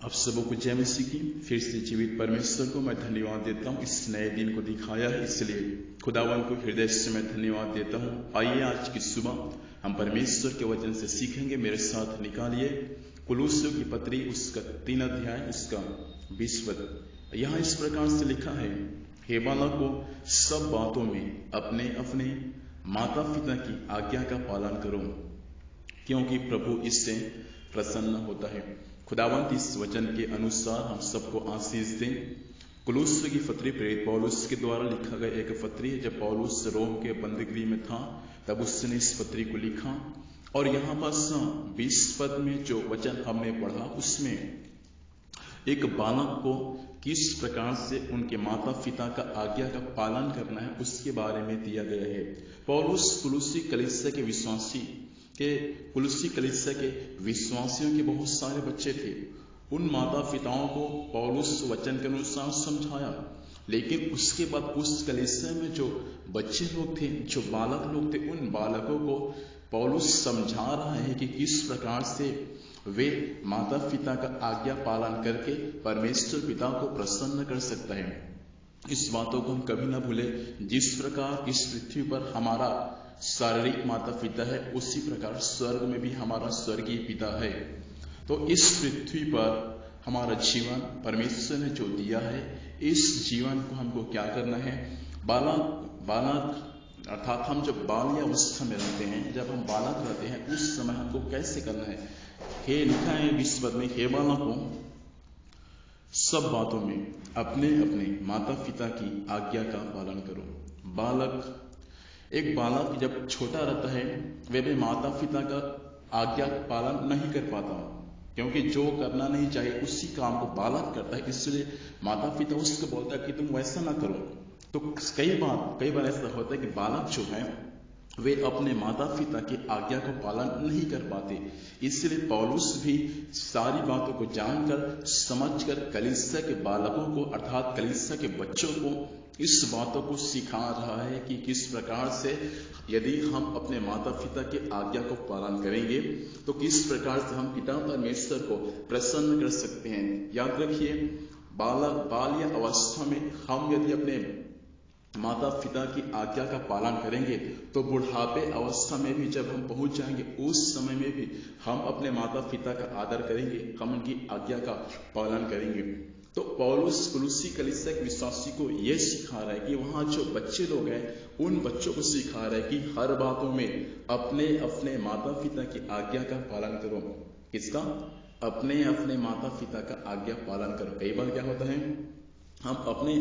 आप सबों को जय मसीह की। फिर से जीवित परमेश्वर को मैं धन्यवाद देता हूँ, इस नए दिन को दिखाया है, इसलिए खुदावन को हृदय से मैं धन्यवाद देता हूँ। आइए आज की सुबह हम परमेश्वर के वचन से सीखेंगे। मेरे साथ निकालिए कुलुस्सियों की पत्री, उसका 3 अध्याय, उसका 20 पद। यहाँ इस प्रकार से लिखा है, हे बालकों, सब बातों में अपने अपने माता पिता की आज्ञा का पालन करो, क्योंकि प्रभु इससे प्रसन्न होता है। खुदावंत इस वचन के अनुसार हम सबको आशीष दें। कुलुस्सियों की पत्री प्रेरित पौलुस के द्वारा लिखा गया एक पत्री है। जब पौलुस रोम के बंदीगृह में था तब उसने इस पत्री को लिखा, और यहाँ पर 20 पद में जो वचन हमने पढ़ा उसमें एक बालक को किस प्रकार से उनके माता पिता का आज्ञा का पालन करना है उसके बारे में दिया गया है। पौलुस कुलुस्सी कलीसिया के कुलुस्सी कलीसिया के विश्वासियों के बहुत सारे बच्चे थे। उन माता पिताओं को पौलुस वचन के अनुसार समझाया, लेकिन उसके बाद उस कलीसिया में जो बच्चे लोग थे, जो बालक लोग थे, उन बालकों को पौलुस समझा रहा है कि किस प्रकार से वे माता पिता का आज्ञा पालन करके परमेश्वर पिता को प्रसन्न कर सकता है। इस बातों को हम कभी ना भूले, जिस प्रकार इस पृथ्वी पर हमारा शारीरिक माता पिता है, उसी प्रकार स्वर्ग में भी हमारा स्वर्गीय पिता है। तो इस पृथ्वी पर हमारा जीवन परमेश्वर ने जो दिया है, इस जीवन को हमको क्या करना है? बालक अर्थात हम जब बाल्य अवस्था में रहते हैं, जब हम बालक रहते हैं, उस समय हमको कैसे करना है? हे लिखा है 20 पद में, हे बालकों, सब बातों में अपने अपने माता पिता की आज्ञा का पालन करो। एक बालक जब छोटा रहता है वे भी माता पिता का आज्ञा पालन नहीं कर पाता, क्योंकि जो करना नहीं चाहिए उसी काम को बालक करता है। इसलिए माता पिता उसको बोलता है कि तुम वैसा ना करो। तो कई बार ऐसा होता है कि बालक जो है वे अपने माता पिता की आज्ञा को पालन नहीं कर पाते। इसलिए पौलुस भी सारी बातों को जानकर समझकर कलीसिया के बालकों को अर्थात कलीसिया के बच्चों को इस बातों को सिखा रहा है कि किस प्रकार से यदि हम अपने माता पिता की आज्ञा को पालन करेंगे तो किस प्रकार से हम पिता परमेश्वर को प्रसन्न कर सकते हैं। याद रखिए, बाल्य अवस्था में हम यदि अपने माता पिता की आज्ञा का पालन करेंगे तो बुढ़ापे अवस्था में भी जब हम पहुंच जाएंगे, उस समय में भी हम अपने माता पिता का आदर करेंगे, हम उनकी आज्ञा का पालन करेंगे। तो पौलुस कुलुस्सी कलीसिया के विश्वासी को यह सिखा रहा है कि वहां जो बच्चे लोग हैं उन बच्चों को सिखा रहा है कि हर बातों में अपने अपने माता पिता की आज्ञा का पालन करो। किसका? अपने अपने माता पिता का आज्ञा पालन करो। कई बार क्या होता है, हम अपने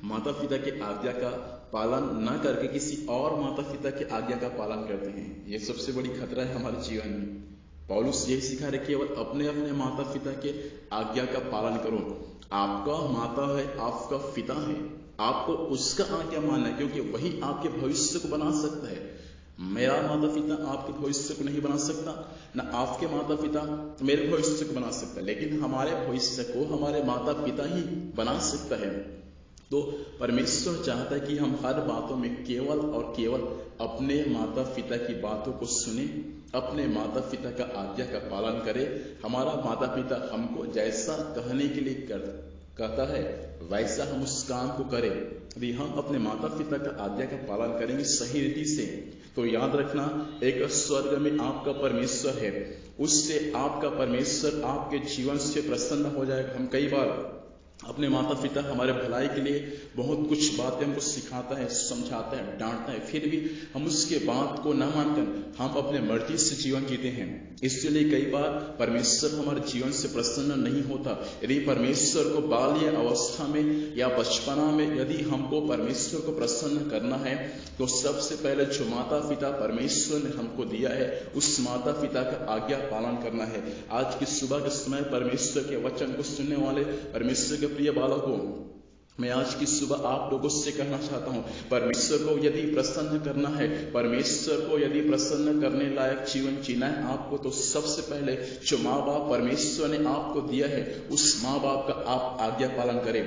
माता पिता की आज्ञा का पालन न करके किसी और माता पिता की आज्ञा का पालन करते हैं। यह सबसे बड़ी खतरा है हमारे जीवन में। पौलुस यही सिखा रहे केवल अपने अपने माता पिता के आज्ञा का पालन करो। आपका माता है, आपका पिता है, आपको उसका आज्ञा मानना है, क्योंकि वही आपके भविष्य को बना सकता है। मेरा माता पिता आपके भविष्य को नहीं बना सकता, न आपके माता पिता मेरे भविष्य को बना सकता, लेकिन हमारे भविष्य को हमारे माता पिता ही बना सकता है। तो परमेश्वर चाहता है कि हम हर बातों में केवल और केवल अपने माता पिता की बातों को सुने, अपने माता पिता का आज्ञा का पालन करें। हमारा माता पिता हमको जैसा कहने के लिए कहता है वैसा हम उस काम को करें। यदि हम अपने माता पिता का आज्ञा का पालन करेंगे सही रीति से, तो याद रखना, एक स्वर्ग में आपका परमेश्वर है, उससे आपका परमेश्वर आपके जीवन से प्रसन्न हो जाएगा। हम कई बार अपने माता पिता हमारे भलाई के लिए बहुत कुछ बातें हमको सिखाता है, समझाता है, डांटता है, फिर भी हम उसके बात को न मानकर हम अपने मर्जी से जीवन जीते हैं। इसलिए कई बार परमेश्वर हमारे जीवन से प्रसन्न नहीं होता। यदि परमेश्वर को बाल्य अवस्था में या बचपना में यदि हमको परमेश्वर को प्रसन्न करना है तो सबसे पहले जो माता पिता परमेश्वर ने हमको दिया है उस माता पिता का आज्ञा पालन करना है। आज की सुबह के समय परमेश्वर के वचन को सुनने वाले परमेश्वर के प्रिय बालकों, मैं आज की सुबह आप लोगों से कहना चाहता हूं, परमेश्वर को यदि प्रसन्न करना है, परमेश्वर को यदि प्रसन्न करने लायक जीवन जीना है आपको, तो सबसे पहले जो माँ बाप परमेश्वर ने आपको दिया है उस माँ बाप का आप आज्ञा पालन करें।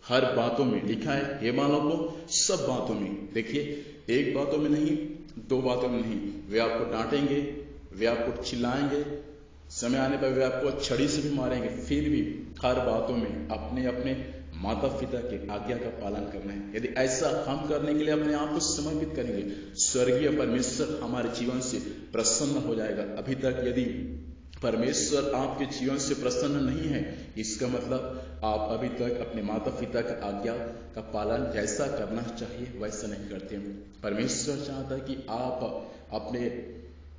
हर बातों में लिखा है, हे बालकों, सब बातों में। देखिए, एक बातों में नहीं, 2 बातों में नहीं। वे आपको डांटेंगे, वे आपको चिल्लाएंगे, समय आने पर वे आपको छड़ी से भी मारेंगे, फिर भी हर बातों में अपने अपने माता पिता के आज्ञा का पालन करना है। यदि ऐसा हम करने के लिए अपने आप को समर्पित करेंगे, स्वर्गीय परमेश्वर हमारे जीवन से प्रसन्न हो जाएगा। अभी तक यदि परमेश्वर आपके जीवन से प्रसन्न नहीं है, इसका मतलब आप अभी तक अपने माता पिता का आज्ञा का पालन जैसा करना चाहिए वैसा नहीं करते। परमेश्वर चाहता है कि आप अपने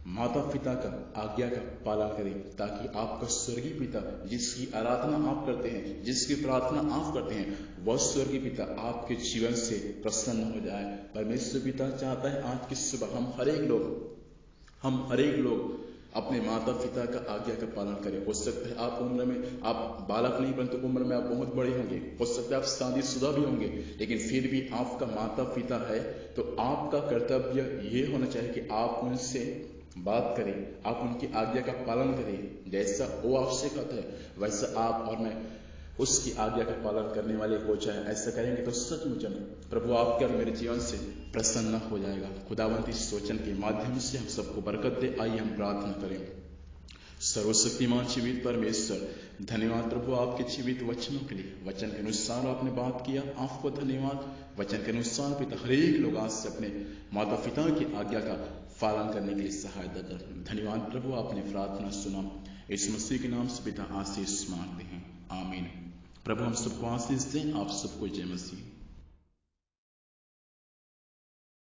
माता पिता का आज्ञा का पालन करें, ताकि आपका स्वर्गीय पिता जिसकी आराधना आप करते हैं, जिसकी प्रार्थना आप करते हैं, वह स्वर्गीय पिता आपके जीवन से प्रसन्न हो जाए। परमेश्वर पिता चाहता है आज की सुबह हम हर एक लोग अपने माता पिता का आज्ञा का पालन करें। हो सकता है आप उम्र में आप बालक नहीं, परंतु उम्र में आप बहुत बड़े होंगे, हो सकता है आप शादीशुदा भी होंगे, लेकिन फिर भी आपका माता पिता है तो आपका कर्तव्य ये होना चाहिए कि आप उनसे बात करें, आप उनकी आज्ञा का पालन करें। जैसा वो आपसे कहता है वैसा आप और मैं उसकी आज्ञा का पालन करने वाले हो जाए। ऐसा करेंगे तो सचमुच प्रभु आपके और मेरे जीवन से प्रसन्न हो जाएगा। खुदावंत इस वचन के माध्यम से हम सबको बरकत दे। आइए हम प्रार्थना करें। सर्वशक्तिमान जीवित परमेश्वर, धन्यवाद प्रभु आपके जीवित वचनों के लिए। वचन के अनुसार आपने बात किया, आपको धन्यवाद। वचन के अनुसार पिता हर एक लोग आज से अपने माता पिता की आज्ञा का पालन करने के लिए सहायता कर। धन्यवाद प्रभु, आपने प्रार्थना सुना। इस मसीह के नाम से पिता आशीष मांगते हैं, आमीन। प्रभु हम सबको आशीष दें। आप सबको जय मसीह।